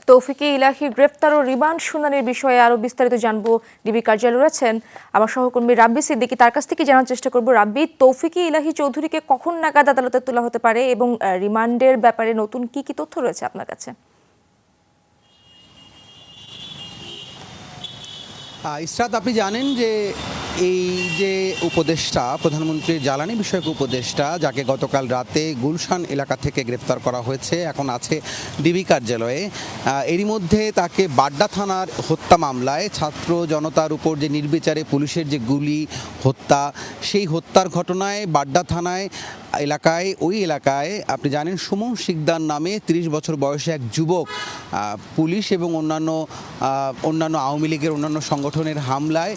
তৌফিকে ইলাহীর গ্রেফতার ও রিমান্ড শুনানির বিষয়ে আরো বিস্তারিত জানবো। ডিবি কার্যালয়ে রয়েছেন আমার সহকর্মী রাব্বি সিদ্দিকী, তার কাছ থেকে জানার চেষ্টা করব। রাব্বি, তৌফিকে ইলাহী চৌধুরীকে কখন নাগাদ আদালতে তোলা হতে পারে এবং রিমান্ডের ব্যাপারে নতুন কি কি তথ্য রয়েছে আপনার কাছে? ইসরাত, আপনি জানেন যে এই যে উপদেষ্টা, প্রধানমন্ত্রীর জ্বালানি বিষয়ক উপদেষ্টা, যাকে গতকাল রাতে গুলশান এলাকা থেকে গ্রেফতার করা হয়েছে, এখন আছে ডিবি কার্যালয়ে। এরই মধ্যে তাকে বাড্ডা থানার হত্যা মামলায় ছাত্র জনতার উপর যে নির্বিচারে পুলিশের যে গুলি হত্যা, সেই হত্যার ঘটনায় বাড্ডা থানায় ওই এলাকায় আপনি জানেন সুমন শিকদার নামে 30 বছর বয়সে এক যুবক পুলিশ এবং অন্যান্য আওয়ামী লীগের অন্যান্য সংগঠনের হামলায়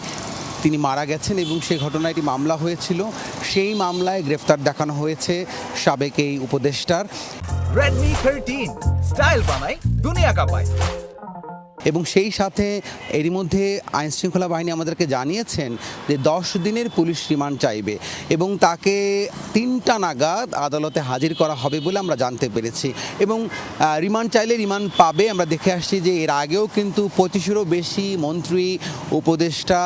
তিনি মারা গেছেন এবং সেই ঘটনায় একটি মামলা হয়েছিল। সেই মামলায় গ্রেফতার দেখানো হয়েছে সাবেক এই উপদেষ্টার। Redmi 13 স্টাইল বানাই দুনিয়া কাঁপায়। এবং সেই সাথে এরই মধ্যে আইনশৃঙ্খলা বাহিনী আমাদেরকে জানিয়েছেন যে 10 দিনের পুলিশ রিমান্ড চাইবে এবং তাকে 3টা নাগাদ আদালতে হাজির করা হবে বলে আমরা জানতে পেরেছি। এবং রিমান্ড চাইলে রিমান্ড পাবে। আমরা দেখে আসছি যে এর আগেও কিন্তু 25-এরও বেশি মন্ত্রী, উপদেষ্টা,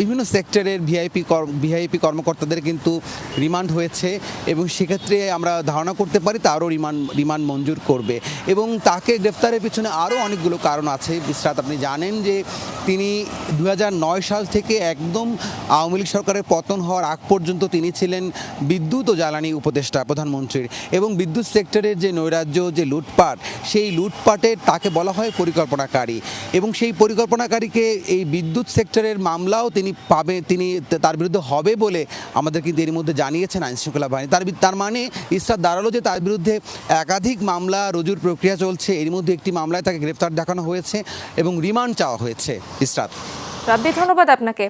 বিভিন্ন সেক্টরের ভিআইপি কর্মকর্তাদের কিন্তু রিমান্ড হয়েছে এবং সেক্ষেত্রে আমরা ধারণা করতে পারি তারও রিমান্ড মঞ্জুর করবে। এবং তাকে গ্রেফতারের পিছনে আরও অনেকগুলো কারণ আছে। বিস্তারিত আপনি জানেন যে তিনি 2009 সাল থেকে একদম আওয়ামী লীগ সরকারের পতন হওয়ার আগ পর্যন্ত তিনি ছিলেন বিদ্যুৎ ও জ্বালানি উপদেষ্টা প্রধানমন্ত্রীর। এবং বিদ্যুৎ সেক্টরের যে নৈরাজ্য, যে লুটপাট, সেই লুটপাটের তাকে বলা হয় পরিকল্পনাকারী। এবং সেই পরিকল্পনাকারীকে এই বিদ্যুৎ সেক্টরের মামলাও তিনি তার বিরুদ্ধে হবে বলে আমাদের কিন্তু এর মধ্যে জানিয়েছেন আইনশৃঙ্খলা বাহিনী। তার মানে ইসরাত দাঁড়ালো যে তার বিরুদ্ধে একাধিক মামলা রুজুর প্রক্রিয়া চলছে। এর মধ্যে একটি মামলায় তাকে গ্রেফতার দেখানো হয়েছে এবং রিমান্ড চাওয়া হয়েছে। ইসরাত। রাব্বি, ধন্যবাদ আপনাকে।